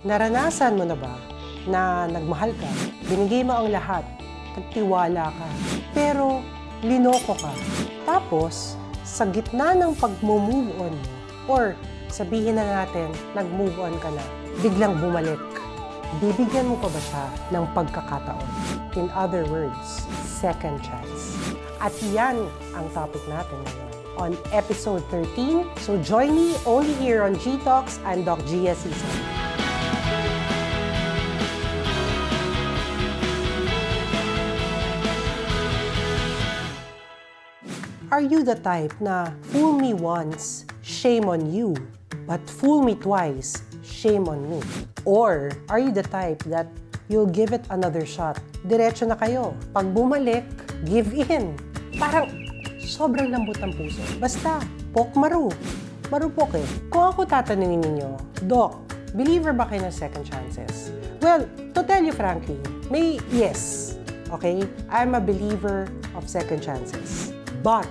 Naranasan mo na ba na nagmahal ka, binigay mo ang lahat, nagtiwala ka, pero linoko ka. Tapos, sa gitna ng pag-move on mo, or sabihin na natin, nag-move on ka na, biglang bumalik. Bibigyan mo pa ba siya ng pagkakataon? In other words, second chance. At yan ang topic natin ngayon on episode 13. So join me only here on G Talks. I'm Doc Gia Cesar. Are you the type na fool me once, shame on you, but fool me twice, shame on me? Or are you the type that you'll give it another shot? Diretso na kayo. Pag bumalik, give in. Parang sobrang lambot ng puso. Basta, pokmaru. Marupok eh. Kung ako tatanungin ninyo, Doc, believer ba kayo ng second chances? Well, to tell you frankly, may yes. Okay? I'm a believer of second chances. But,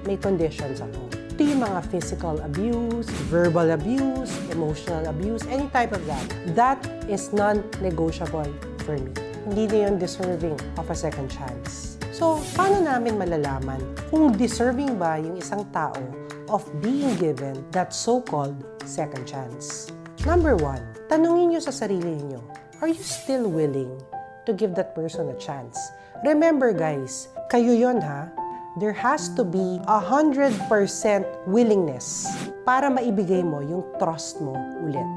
may conditions ako. Ito yung mga physical abuse, verbal abuse, emotional abuse, any type of that. That is non-negotiable for me. Hindi na yun deserving of a second chance. So, paano namin malalaman kung deserving ba yung isang tao of being given that so-called second chance? Number one, tanungin nyo sa sarili niyo, are you still willing to give that person a chance? Remember guys, kayo yon ha? There has to be 100% willingness para maibigay mo yung trust mo ulit.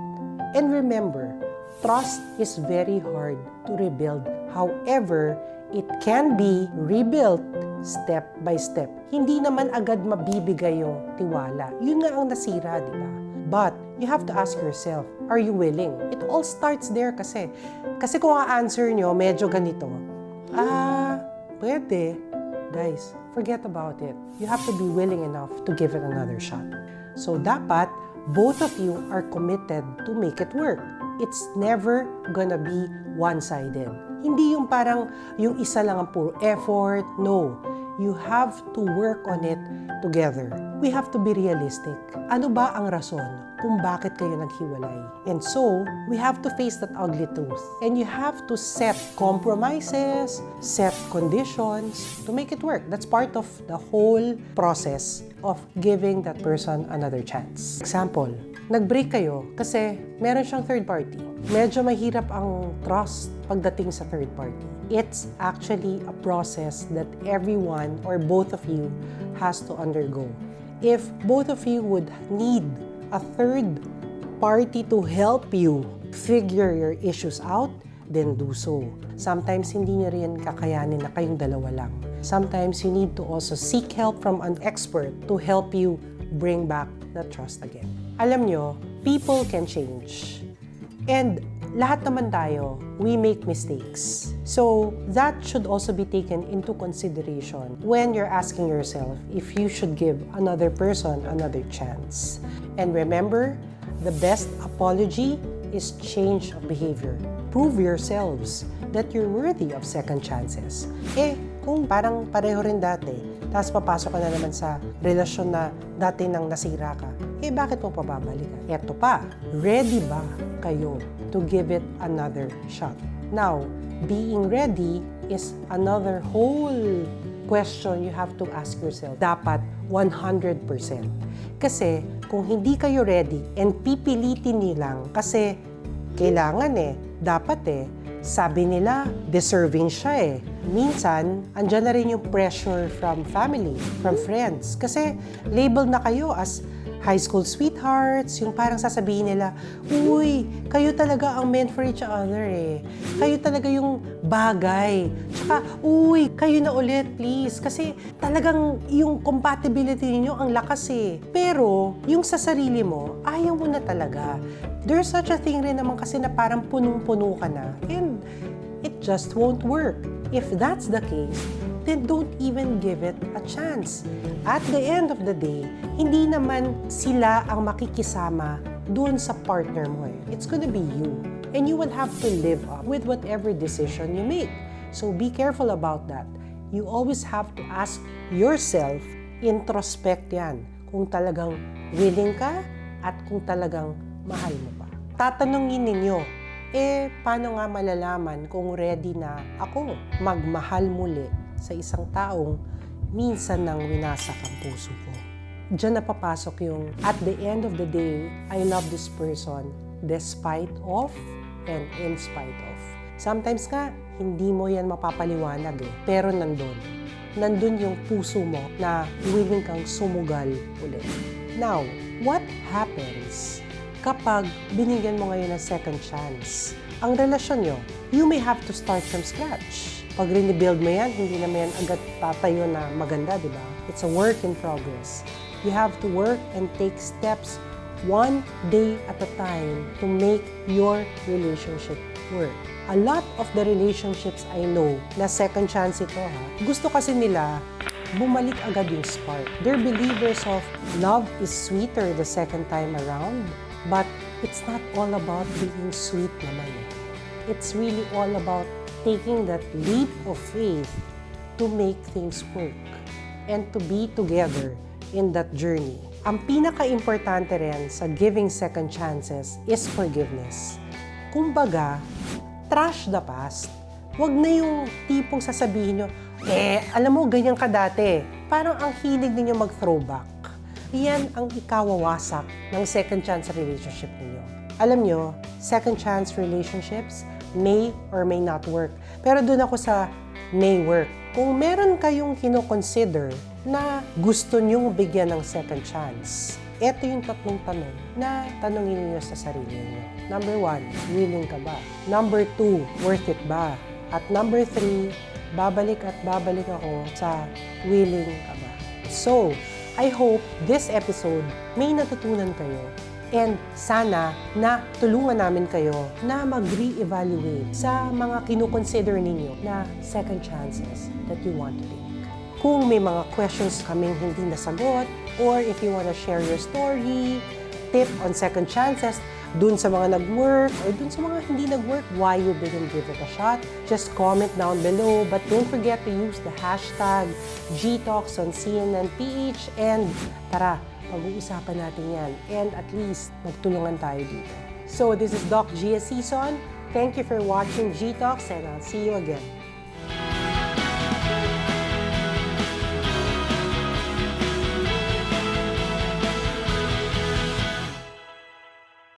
And remember, trust is very hard to rebuild. However, it can be rebuilt step by step. Hindi naman agad mabibigay yung tiwala. Yun nga ang nasira, di ba? But you have to ask yourself, are you willing? It all starts there kasi. Kasi kung ang answer nyo medyo ganito, pwede. Guys, forget about it. You have to be willing enough to give it another shot. So dapat, both of you are committed to make it work. It's never gonna be one-sided. Hindi yung parang yung isa lang ang puro effort. No. You have to work on it together. We have to be realistic. Ano ba ang rason kung bakit kayo naghiwalay? And so, we have to face that ugly truth. And you have to set compromises, set conditions to make it work. That's part of the whole process of giving that person another chance. Example, nag-break kayo kasi meron siyang third party. Medyo mahirap ang trust pagdating sa third party. It's actually a process that everyone or both of you has to undergo. If both of you would need a third party to help you figure your issues out, then do so. Sometimes hindi nyo rin kakayanin na kayong dalawa lang. Sometimes you need to also seek help from an expert to help you bring back the trust again. Alam nyo, people can change. And lahat naman tayo, we make mistakes. So, that should also be taken into consideration when you're asking yourself if you should give another person another chance. And remember, the best apology is change of behavior. Prove yourselves that you're worthy of second chances. Kung parang pareho rin dati, tapos papasok ka na naman sa relasyon na dati nang nasira ka, bakit mo pababalikan? Eto pa, ready ba kayo to give it another shot? Now, being ready is another whole question you have to ask yourself. Dapat 100%. Kasi kung hindi kayo ready and pipilitin niyo lang kasi kailangan dapat sabi nila, deserving siya Minsan, andyan na rin yung pressure from family, from friends. Kasi labeled na kayo as high school sweethearts, yung parang sasabihin nila, uy, kayo talaga ang meant for each other Kayo talaga yung bagay. Tsaka, uy, kayo na ulit, please. Kasi talagang yung compatibility niyo ang lakas Pero, yung sa sarili mo, ayaw mo na talaga. There's such a thing rin naman kasi na parang punong-puno ka na. And it just won't work. If that's the case, then don't even give it a chance. At the end of the day, hindi naman sila ang makikisama doon sa partner mo It's gonna be you. And you will have to live up with whatever decision you make. So be careful about that. You always have to ask yourself, introspect yan, kung talagang willing ka at kung talagang mahal mo pa. tatanungin ninyo, paano nga malalaman kung ready na ako magmahal muli sa isang taong minsan nang winasak ang puso ko? Diyan na papasok yung, at the end of the day, I love this person despite of and in spite of. Sometimes nga, hindi mo yan mapapaliwanag pero nandun. Nandun yung puso mo na willing kang sumugal ulit. Now, what happens kapag binigyan mo ngayon ng second chance? Ang relasyon nyo, you may have to start from scratch. Pag rebuild mo yan, hindi naman yan agad tatayo na maganda, di ba? It's a work in progress. You have to work and take steps one day at a time to make your relationship work. A lot of the relationships I know na second chance ito gusto kasi nila bumalik agad yung spark. They're believers of love is sweeter the second time around, but it's not all about being sweet naman. It's really all about taking that leap of faith to make things work and to be together in that journey. Ang pinaka-importante rin sa giving second chances is forgiveness. Kumbaga, trash the past. Huwag na yung tipong sasabihin nyo, alam mo, ganyan ka dati. Parang ang hilig ninyo mag-throwback. Yan ang ikawawasak ng second chance relationship ninyo. Alam nyo, second chance relationships may or may not work. Pero doon ako sa may work. Kung meron kayong kino-consider na gusto nyong bigyan ng second chance, ito yung tatlong tanong na tanongin niyo sa sarili niyo. Number 1, willing ka ba? Number 2, worth it ba? At number 3, babalik at babalik ako sa willing ka ba? So, I hope this episode may natutunan kayo and sana na tulungan namin kayo na mag-re-evaluate sa mga kinukonsider ninyo na second chances that you want to take. Kung may mga questions kaming hindi nasagot, or if you want to share your story, tip on second chances, dun sa mga nag-work, or dun sa mga hindi nag-work, why you didn't give it a shot, just comment down below. But don't forget to use the hashtag GTalks on CNNPH, and tara, pag-uusapan natin yan. And at least, magtulungan tayo dito. So, this is Doc Gia Season. Thank you for watching GTalks, and I'll see you again.